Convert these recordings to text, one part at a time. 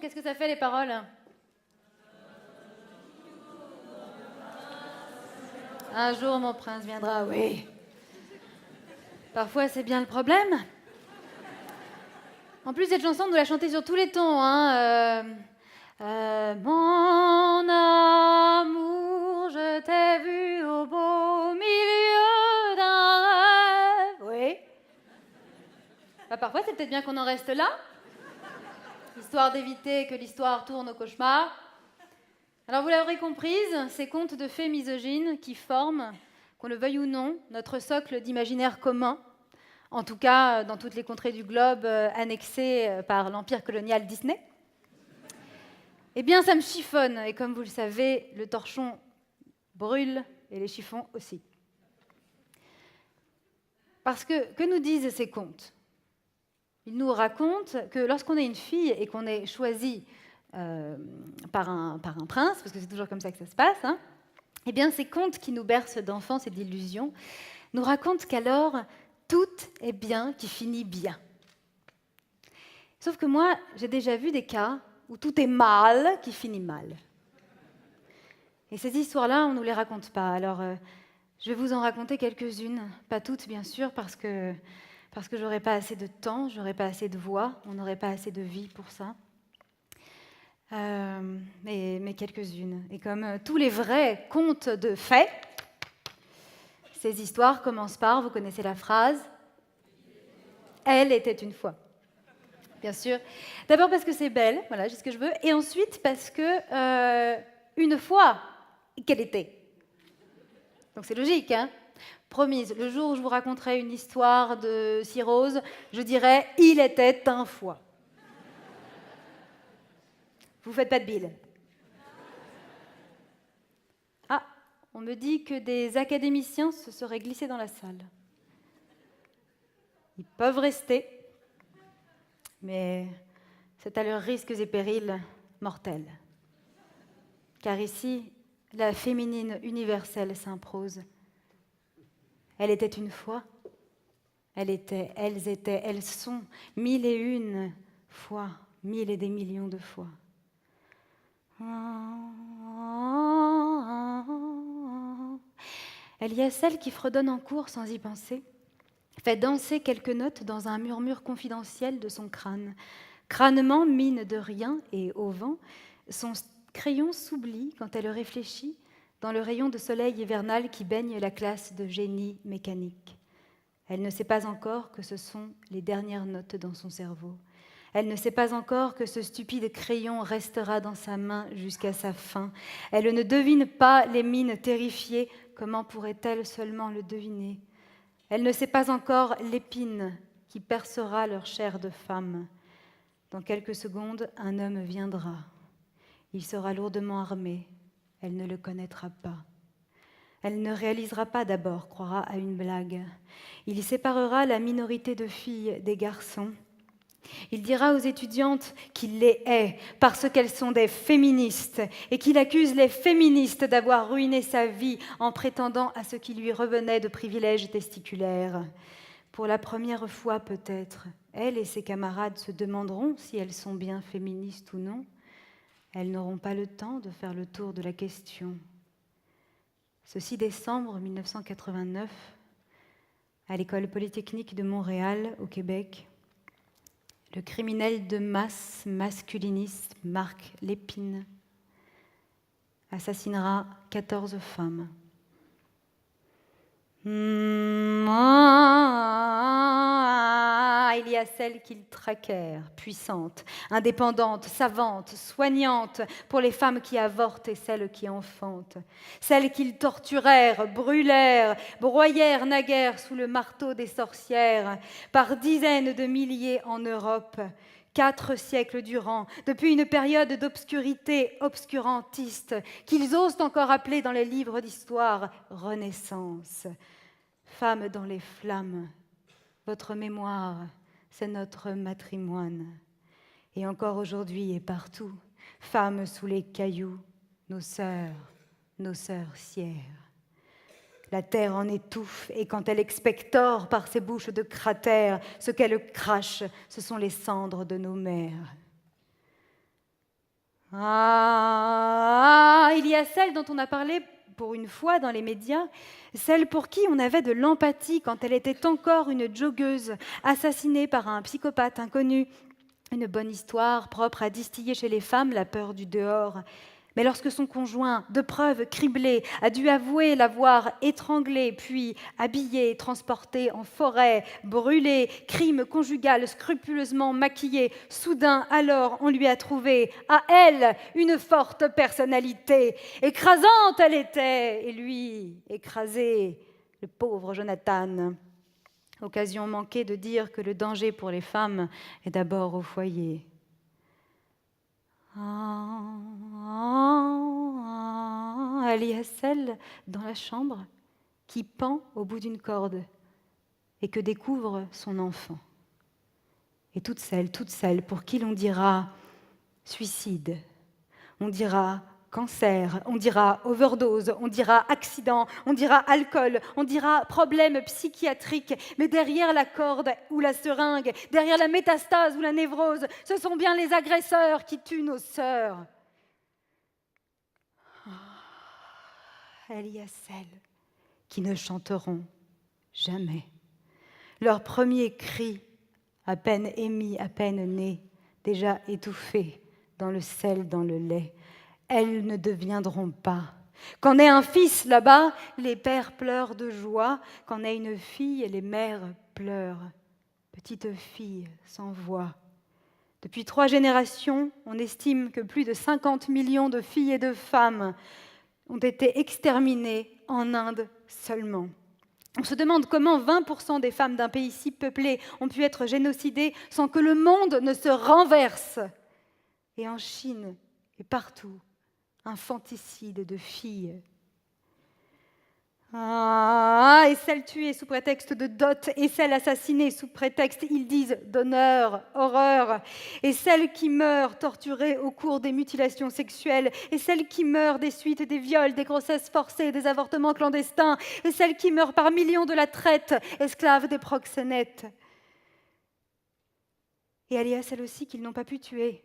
qu'est-ce que ça fait les paroles? Un jour mon prince viendra, oui. Parfois c'est bien le problème. En plus cette chanson, on nous l'a chantée sur tous les tons, hein. Mon amour, je t'ai vu au beau milieu d'un rêve. Oui. Bah, parfois c'est peut-être bien qu'on en reste là, histoire d'éviter que l'histoire tourne au cauchemar. Alors vous l'aurez comprise, ces contes de fées misogynes qui forment, qu'on le veuille ou non, notre socle d'imaginaire commun, en tout cas dans toutes les contrées du globe annexées par l'empire colonial Disney, eh bien ça me chiffonne, et comme vous le savez, le torchon brûle et les chiffons aussi. Parce que nous disent ces contes? Ils nous racontent que lorsqu'on est une fille et qu'on est choisi par un prince, parce que c'est toujours comme ça que ça se passe, hein, eh bien ces contes qui nous bercent d'enfance et d'illusions nous racontent qu'alors tout est bien qui finit bien. Sauf que moi, j'ai déjà vu des cas où tout est mal qui finit mal. Et ces histoires-là, on ne nous les raconte pas. Alors, je vais vous en raconter quelques-unes, pas toutes bien sûr, parce que j'aurais pas assez de temps, j'aurais pas assez de voix, on n'aurait pas assez de vie pour ça. Mais quelques-unes. Et comme tous les vrais contes de fées, ces histoires commencent par, vous connaissez la phrase, « Elle était une fois ». Bien sûr. D'abord parce que c'est belle, voilà, j'ai ce que je veux, et ensuite parce que une fois qu'elle était. Donc c'est logique, hein. Promise, le jour où je vous raconterai une histoire de cirrhose, je dirai « Il était un fois ». Vous faites pas de bile. Ah, on me dit que des académiciens se seraient glissés dans la salle. Ils peuvent rester, mais c'est à leurs risques et périls mortels. Car ici, la féminine universelle s'impose. Elle était une fois, elles étaient, elles sont, 1001 fois, 1000 et des millions de fois. Elle y a celle qui fredonne en cours sans y penser, fait danser quelques notes dans un murmure confidentiel de son crâne. Crânement, mine de rien et au vent, son crayon s'oublie quand elle réfléchit dans le rayon de soleil hivernal qui baigne la classe de génie mécanique. Elle ne sait pas encore que ce sont les dernières notes dans son cerveau. Elle ne sait pas encore que ce stupide crayon restera dans sa main jusqu'à sa fin. Elle ne devine pas les mines terrifiées. Comment pourrait-elle seulement le deviner? Elle ne sait pas encore l'épine qui percera leur chair de femme. Dans quelques secondes, un homme viendra. Il sera lourdement armé. Elle ne le connaîtra pas. Elle ne réalisera pas d'abord, croira à une blague. Il séparera la minorité de filles des garçons. Il dira aux étudiantes qu'il les hait parce qu'elles sont des féministes et qu'il accuse les féministes d'avoir ruiné sa vie en prétendant à ce qui lui revenait de privilèges testiculaires. Pour la première fois peut-être, elle et ses camarades se demanderont si elles sont bien féministes ou non. Elles n'auront pas le temps de faire le tour de la question. Ce 6 décembre 1989, à l'École polytechnique de Montréal, au Québec, le criminel de masse masculiniste Marc Lépine assassinera 14 femmes. Il y a celles qu'ils traquèrent, puissantes, indépendantes, savantes, soignantes pour les femmes qui avortent et celles qui enfantent. Celles qu'ils torturèrent, brûlèrent, broyèrent naguère sous le marteau des sorcières, par dizaines de milliers en Europe, 4 siècles durant, depuis une période d'obscurité obscurantiste qu'ils osent encore appeler dans les livres d'histoire Renaissance. Femmes dans les flammes, votre mémoire, c'est notre matrimoine. Et encore aujourd'hui et partout, femmes sous les cailloux, nos sœurs sières. La terre en étouffe, et quand elle expectore par ses bouches de cratères, ce qu'elle crache, ce sont les cendres de nos mères. Ah, il y a celle dont on a parlé pour une fois dans les médias, celle pour qui on avait de l'empathie quand elle était encore une joggeuse, assassinée par un psychopathe inconnu. Une bonne histoire propre à distiller chez les femmes la peur du dehors. Mais lorsque son conjoint, de preuves criblées, a dû avouer l'avoir étranglée, puis habillée, transportée en forêt, brûlée, crime conjugal scrupuleusement maquillé, soudain alors on lui a trouvé, à elle, une forte personnalité. Écrasante elle était, et lui, écrasé, le pauvre Jonathan. Occasion manquée de dire que le danger pour les femmes est d'abord au foyer. Elle y a celle dans la chambre qui pend au bout d'une corde et que découvre son enfant. Et toutes celles pour qui l'on dira suicide, on dira cancer, on dira overdose, on dira accident, on dira alcool, on dira problème psychiatrique, mais derrière la corde ou la seringue, derrière la métastase ou la névrose, ce sont bien les agresseurs qui tuent nos sœurs. Il y a celles qui ne chanteront jamais. Leur premier cri, à peine émis, à peine né, déjà étouffé dans le sel, dans le lait, elles ne deviendront pas. Quand naît un fils là-bas, les pères pleurent de joie. Quand naît une fille, les mères pleurent. Petite fille sans voix. Depuis 3 générations, on estime que plus de 50 millions de filles et de femmes ont été exterminées en Inde seulement. On se demande comment 20% des femmes d'un pays si peuplé ont pu être génocidées sans que le monde ne se renverse. Et en Chine et partout, infanticide de filles. Et celles tuées sous prétexte de dot, et celles assassinées sous prétexte, ils disent, d'honneur, horreur, et celles qui meurent torturées au cours des mutilations sexuelles, et celles qui meurent des suites des viols, des grossesses forcées, des avortements clandestins, et celles qui meurent par millions de la traite, esclaves des proxénètes. Et il y a celles aussi qu'ils n'ont pas pu tuer.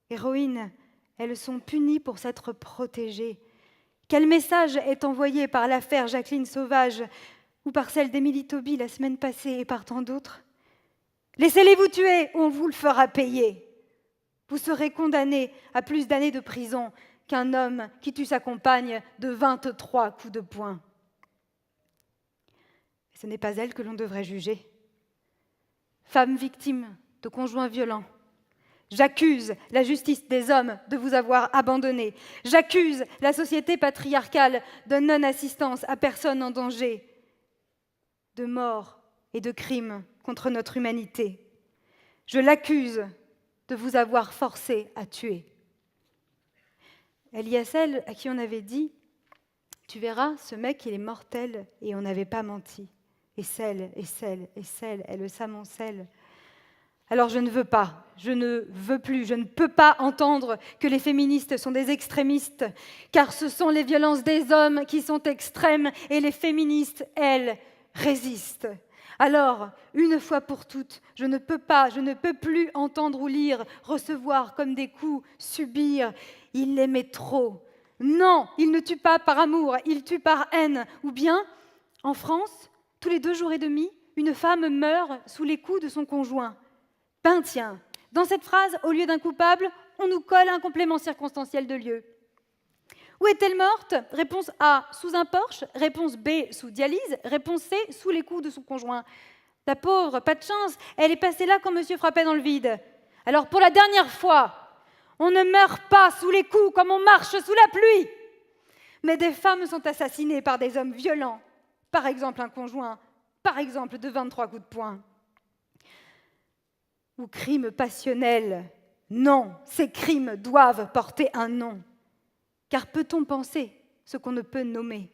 Héroïnes, elles sont punies pour s'être protégées. Quel message est envoyé par l'affaire Jacqueline Sauvage ou par celle d'Émilie Tauby la semaine passée et par tant d'autres? Laissez-les-vous tuer ou on vous le fera payer. Vous serez condamné à plus d'années de prison qu'un homme qui tue sa compagne de 23 coups de poing. Ce n'est pas elle que l'on devrait juger. Femme victime de conjoints violents, j'accuse la justice des hommes de vous avoir abandonné. J'accuse la société patriarcale de non-assistance à personne en danger, de mort et de crimes contre notre humanité. Je l'accuse de vous avoir forcé à tuer. Il y a celle à qui on avait dit « Tu verras, ce mec, il est mortel » et on n'avait pas menti. Et celle, elle s'amoncelle. Alors je ne veux pas, je ne veux plus, je ne peux pas entendre que les féministes sont des extrémistes, car ce sont les violences des hommes qui sont extrêmes et les féministes, elles, résistent. Alors, une fois pour toutes, je ne peux plus entendre ou lire, recevoir comme des coups, subir. Il l'aimait trop. Non, il ne tue pas par amour, il tue par haine. Ou bien, en France, tous les 2 jours et demi, une femme meurt sous les coups de son conjoint. Ben tiens, dans cette phrase, au lieu d'un coupable, on nous colle un complément circonstanciel de lieu. Où est-elle morte? Réponse A, sous un Porsche. Réponse B, sous dialyse. Réponse C, sous les coups de son conjoint. La pauvre, pas de chance, elle est passée là quand monsieur frappait dans le vide. Alors pour la dernière fois, on ne meurt pas sous les coups comme on marche sous la pluie. Mais des femmes sont assassinées par des hommes violents. Par exemple un conjoint, par exemple de 23 coups de poing. Ou crimes passionnels. Non, ces crimes doivent porter un nom. Car peut-on penser ce qu'on ne peut nommer?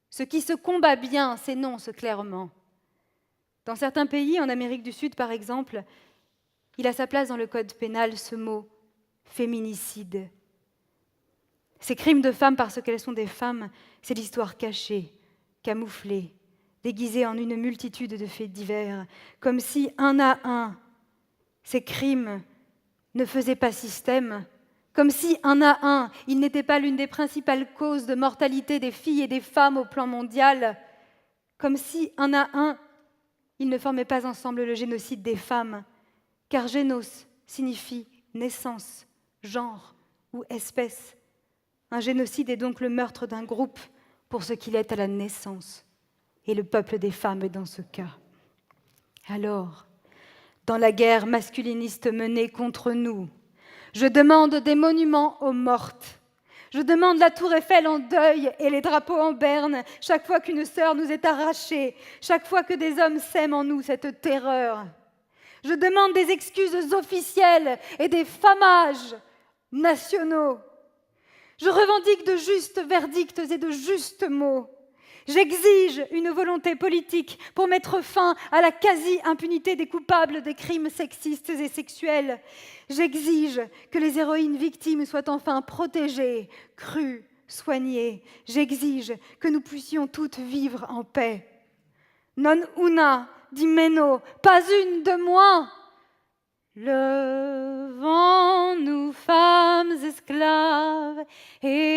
Ce qui se combat bien s'énonce clairement. Dans certains pays, en Amérique du Sud par exemple, il a sa place dans le code pénal ce mot « féminicide ». Ces crimes de femmes parce qu'elles sont des femmes, c'est l'histoire cachée, camouflée, déguisée en une multitude de faits divers, comme si, un à un, ces crimes ne faisaient pas système, Comme si, un à un, il n'était pas l'une des principales causes de mortalité des filles et des femmes au plan mondial. Comme si, un à un, ils ne formaient pas ensemble le génocide des femmes. Car génos signifie naissance, genre ou espèce. Un génocide est donc le meurtre d'un groupe pour ce qu'il est à la naissance. Et le peuple des femmes est dans ce cas. Alors, dans la guerre masculiniste menée contre nous, je demande des monuments aux mortes. Je demande la tour Eiffel en deuil et les drapeaux en berne chaque fois qu'une sœur nous est arrachée, chaque fois que des hommes sèment en nous cette terreur. Je demande des excuses officielles et des famages nationaux. Je revendique de justes verdicts et de justes mots. J'exige une volonté politique pour mettre fin à la quasi-impunité des coupables des crimes sexistes et sexuels. J'exige que les héroïnes victimes soient enfin protégées, crues, soignées. J'exige que nous puissions toutes vivre en paix. Non una di meno, pas une de moins. Levons-nous, femmes esclaves, et